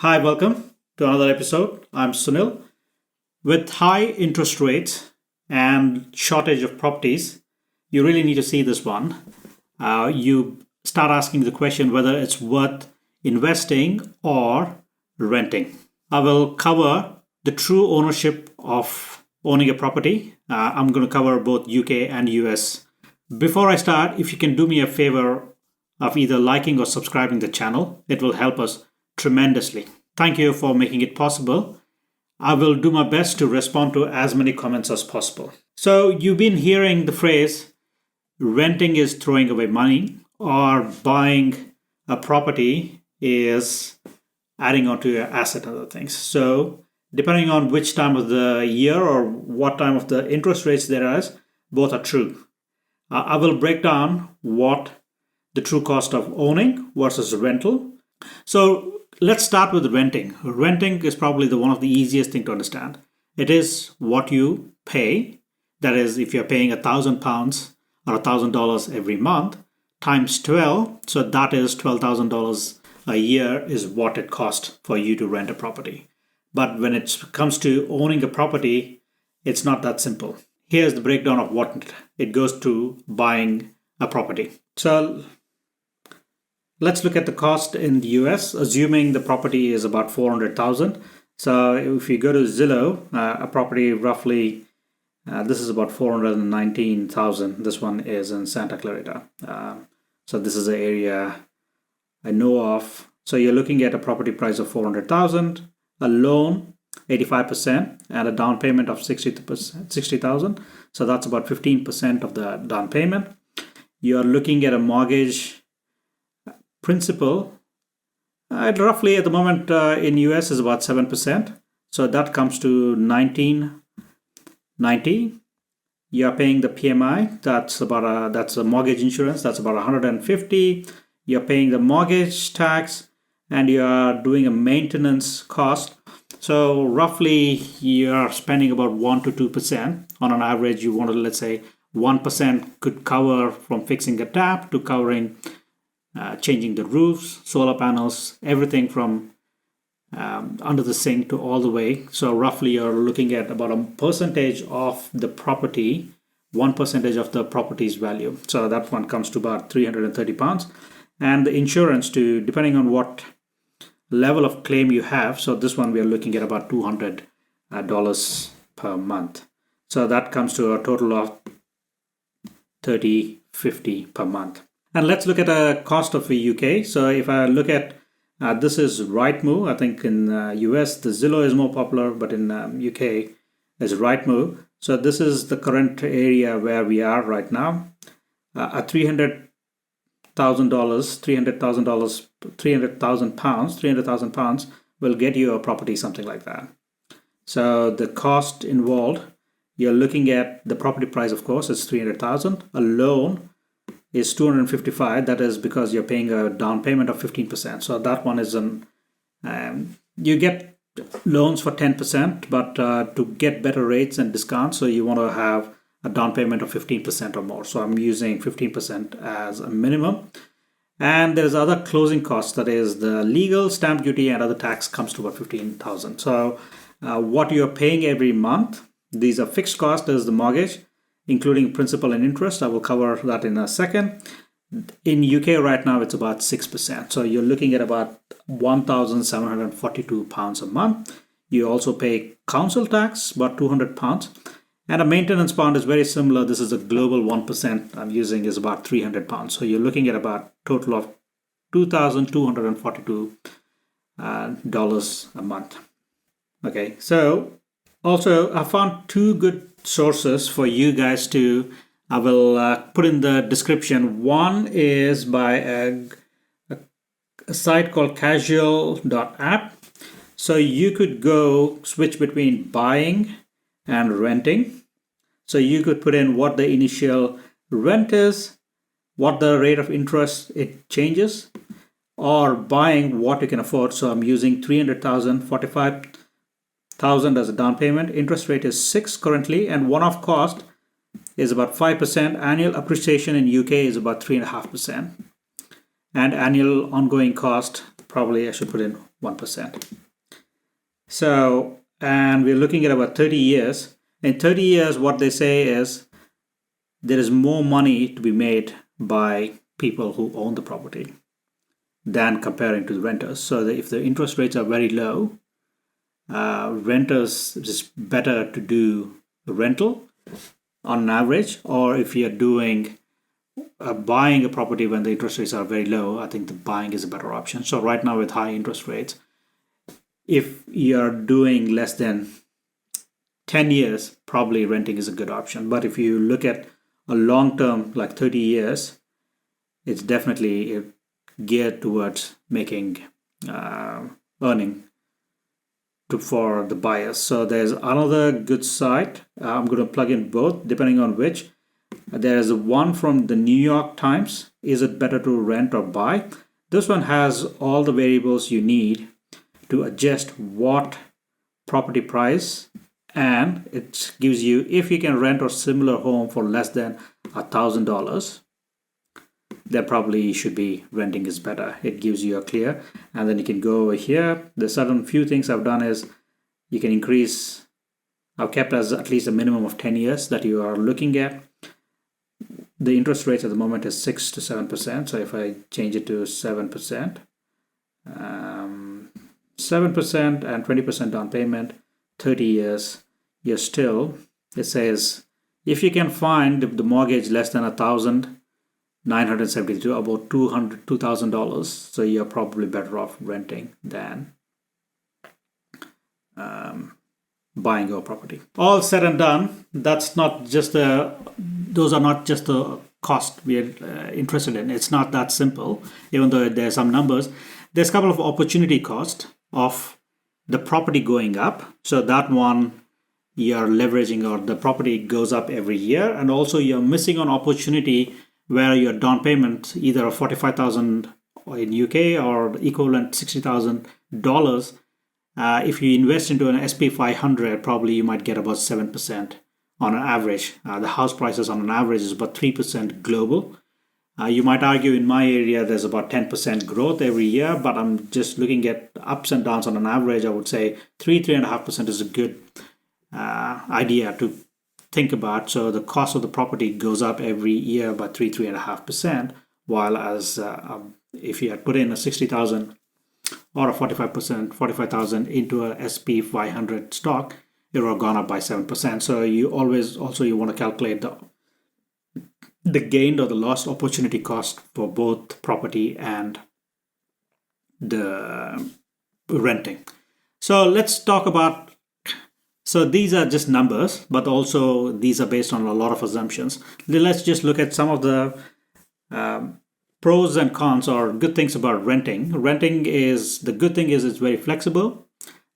Hi, welcome to another episode. I'm Sunil. With high interest rates and shortage of properties, you really need to see this one. You start asking the question whether it's worth investing or renting. I will cover the true ownership of owning a property. I'm going to cover both UK and US. Before I start, if you can do me a favor of either liking or subscribing the channel, it will help us tremendously. Thank you for making it possible. I will do my best to respond to as many comments as possible. So you've been hearing the phrase renting is throwing away money or buying a property is adding on to your asset and other things. So depending on which time of the year or what time of the interest rates there is, both are true. I will break down what the true cost of owning versus rental. So let's start with renting. Renting is probably one of the easiest thing to understand. It is what you pay. That is, if you're paying £1,000 or $1,000 every month times 12, so that is $12,000 a year is what it costs for you to rent a property. But when it comes to owning a property, it's not that simple. Here's the breakdown of what it goes to buying a property. So let's look at the cost in the US, assuming the property is about $400,000. So if you go to Zillow, a property roughly, this is about $419,000. This one is in Santa Clarita. So this is the area I know of. So you're looking at a property price of $400,000, a loan 85%, and a down payment of $60,000. So that's about 15% of the down payment. You're looking at a mortgage principal roughly at the moment in US is about 7%. So that comes to $1990. You're paying the PMI. That's a mortgage insurance. That's about $150. You're paying the mortgage tax, and you are doing a maintenance cost. So roughly you're spending about 1 to 2%. On an average, you want to, let's say 1% could cover from fixing a tap to covering changing the roofs, solar panels, everything from under the sink to all the way. So roughly you're looking at about a percentage of the property, 1% of the property's value. So that one comes to about £330. And the insurance to, depending on what level of claim you have. So this one we are looking at about $200 per month. So that comes to a total of $30.50 per month. And let's look at the cost of the UK. So if I look at, this is Rightmove. I think in US, the Zillow is more popular, but in UK is Rightmove. So this is the current area where we are right now. A £300,000 will get you a property, something like that. So the cost involved, you're looking at the property price, of course, is $300,000. A loan is $255. That is because you're paying a down payment of 15%. So that one is you get loans for 10%, but to get better rates and discounts, so you want to have a down payment of 15% or more. So I'm using 15% as a minimum. And there's other closing costs, that is the legal, stamp duty, and other tax comes to about $15,000. So what you're paying every month, these are fixed costs. There's the mortgage, including principal and interest. I will cover that in a second. In UK right now, it's about 6%. So you're looking at about £1,742 a month. You also pay council tax, about £200. And a maintenance pound is very similar. This is a global 1% I'm using is about £300. So you're looking at about total of $2,242 a month. Okay, so also I found two good sources for you guys to, I will put in the description. One is by a site called casual.app. So you could go switch between buying and renting. So you could put in what the initial rent is, what the rate of interest it changes, or buying what you can afford. So I'm using $300,000, $45,000 as a down payment. Interest rate is 6 currently, and one-off cost is about 5%. Annual appreciation in UK is about 3.5%. And annual ongoing cost probably I should put in 1%. So, and we're looking at about 30 years. In 30 years, what they say is there is more money to be made by people who own the property than comparing to the renters. So that if the interest rates are very low, renters, it's better to do rental on average, or if you're doing buying a property when the interest rates are very low, I think the buying is a better option. So right now with high interest rates, if you're doing less than 10 years, probably renting is a good option. But if you look at a long term, like 30 years, it's definitely geared towards making earning for the buyers. So there's another good site. I'm going to plug in both depending on which. There's one from the New York Times. Is it better to rent or buy? This one has all the variables you need to adjust what property price, and it gives you if you can rent a similar home for less than $1,000, then probably you should be renting is better. It gives you a clear, and then you can go over here. The certain few things I've done is you can increase. I've kept as at least a minimum of 10 years that you are looking at. The interest rate at the moment is 6 to 7%. So if I change it to 7%, 7% and 20% down payment, 30 years, you're still, it says, if you can find the mortgage less than $1,972, about $2,000, so you're probably better off renting than buying your property. All said and done, those are not just the cost we're interested in. It's not that simple, even though there's some numbers. There's a couple of opportunity cost of the property going up. So that one you're leveraging, or the property goes up every year, and also you're missing an opportunity where your down payment, either $45,000 in UK or equivalent $60,000. If you invest into an SP 500, probably you might get about 7% on an average. The house prices on an average is about 3% global. You might argue in my area there's about 10% growth every year, but I'm just looking at ups and downs on an average. I would say 3.5% is a good idea to think about. So the cost of the property goes up every year by 3.5%, while as if you had put in a 60,000 or a 45,000 into a SP 500 stock, it would have gone up by 7%. So you always also you want to calculate the gained or the lost opportunity cost for both property and the renting. So let's talk about, so these are just numbers, but also these are based on a lot of assumptions. Let's just look at some of the pros and cons or good things about renting. Renting is, the good thing is it's very flexible.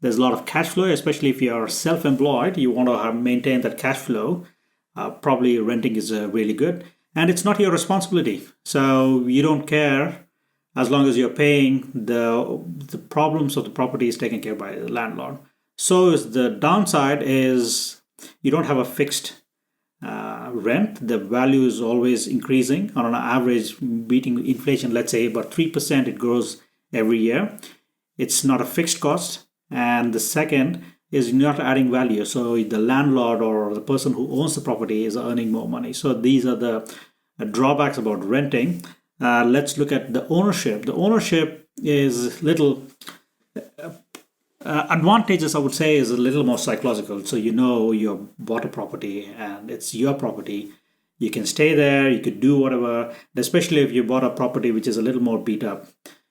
There's a lot of cash flow, especially if you're self-employed, you want to maintain that cash flow. Probably renting is really good. And it's not your responsibility. So you don't care as long as you're paying, the problems of the property is taken care of by the landlord. So is the downside is you don't have a fixed rent. The value is always increasing on an average, beating inflation, let's say about 3%, it grows every year. It's not a fixed cost. And the second is you're not adding value. So the landlord or the person who owns the property is earning more money. So these are the drawbacks about renting. Let's look at the ownership. The ownership is little advantages, I would say, is a little more psychological. So you know you bought a property and it's your property. You can stay there, you could do whatever, especially if you bought a property which is a little more beat up.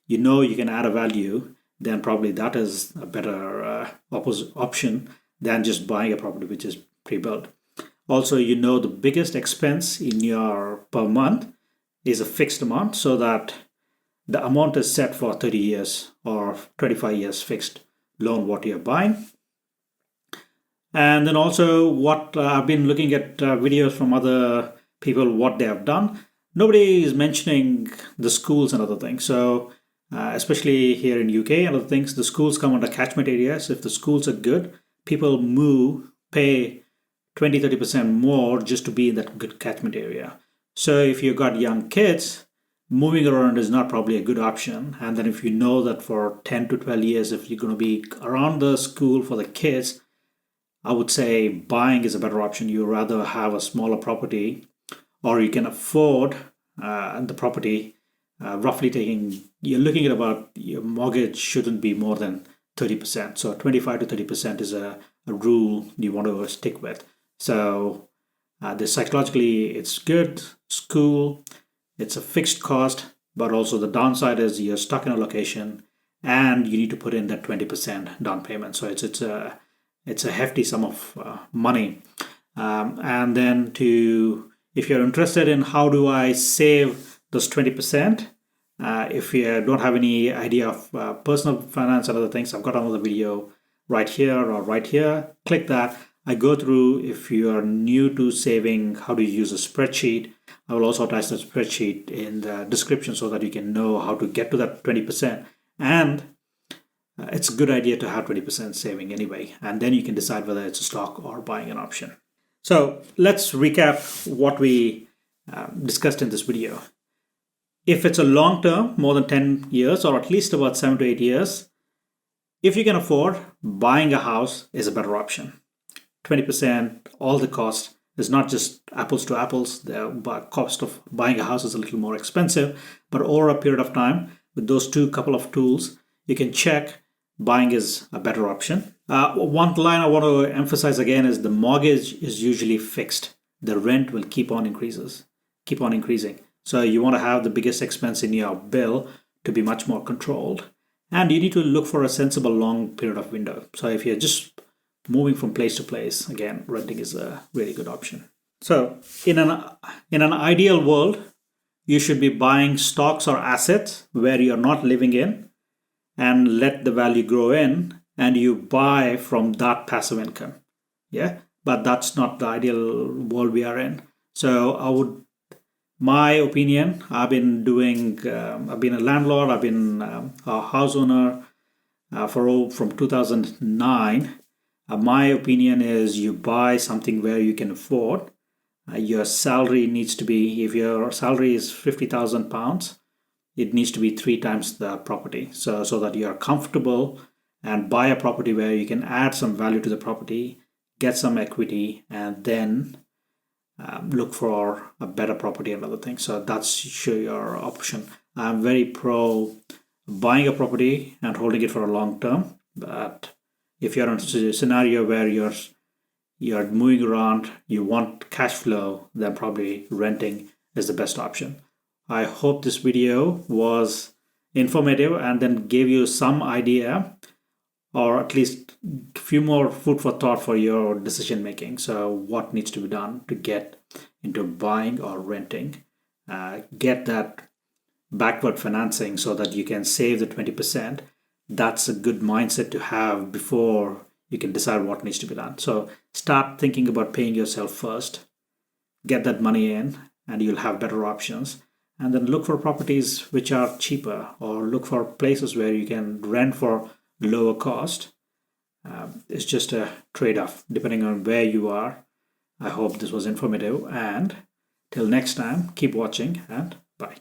You know you can add a value, then probably that is a better option than just buying a property which is pre-built. Also, you know the biggest expense in your per month is a fixed amount, so that the amount is set for 30 years or 25 years fixed loan what you're buying. And then also what I've been looking at videos from other people, what they have done. Nobody is mentioning the schools and other things. So especially here in UK and other things, the schools come under catchment areas. If the schools are good, people pay 20-30% more just to be in that good catchment area. So if you've got young kids, moving around is not probably a good option. And then if you know that for 10 to 12 years, if you're going to be around the school for the kids, I would say buying is a better option. You rather have a smaller property, or you can afford the property. Roughly you're looking at about your mortgage shouldn't be more than 30%. So 25 to 30% is a rule you want to stick with. So psychologically, it's good, it's cool, it's a fixed cost, but also the downside is you're stuck in a location and you need to put in that 20% down payment. So it's a hefty sum of money. And then if you're interested in how do I save those 20%, if you don't have any idea of personal finance and other things, I've got another video right here or right here. Click that. I go through, if you are new to saving, how do you use a spreadsheet. I will also attach the spreadsheet in the description so that you can know how to get to that 20%. And it's a good idea to have 20% saving anyway. And then you can decide whether it's a stock or buying an option. So let's recap what we discussed in this video. If it's a long term, more than 10 years, or at least about 7 to 8 years, if you can afford, buying a house is a better option. 20%, all the cost is not just apples to apples. The cost of buying a house is a little more expensive, but over a period of time, with those couple of tools, you can check buying is a better option. One line I want to emphasize again is the mortgage is usually fixed. The rent will keep on increasing. So you want to have the biggest expense in your bill to be much more controlled. And you need to look for a sensible long period of window. So if you're just moving from place to place, again, renting is a really good option. So in an ideal world, you should be buying stocks or assets where you're not living in and let the value grow in, and you buy from that passive income. Yeah, but that's not the ideal world we are in. So my opinion, I've been a landlord, I've been a house owner from 2009. My opinion is you buy something where you can afford. Your salary needs to be, if your salary is £50,000, it needs to be 3 times the property. So that you're comfortable, and buy a property where you can add some value to the property, get some equity, and then look for a better property and other things. So that's your option. I'm very pro buying a property and holding it for a long term. But if you're in a scenario where you're moving around, you want cash flow, then probably renting is the best option. I hope this video was informative and then gave you some idea, or at least a few more food for thought for your decision making. So what needs to be done to get into buying or renting? Get that backward financing so that you can save the 20%. That's a good mindset to have before you can decide what needs to be done. So start thinking about paying yourself first, get that money in, and you'll have better options. And then look for properties which are cheaper, or look for places where you can rent for lower cost. It's just a trade-off depending on where you are. I hope this was informative, and till next time, keep watching and bye.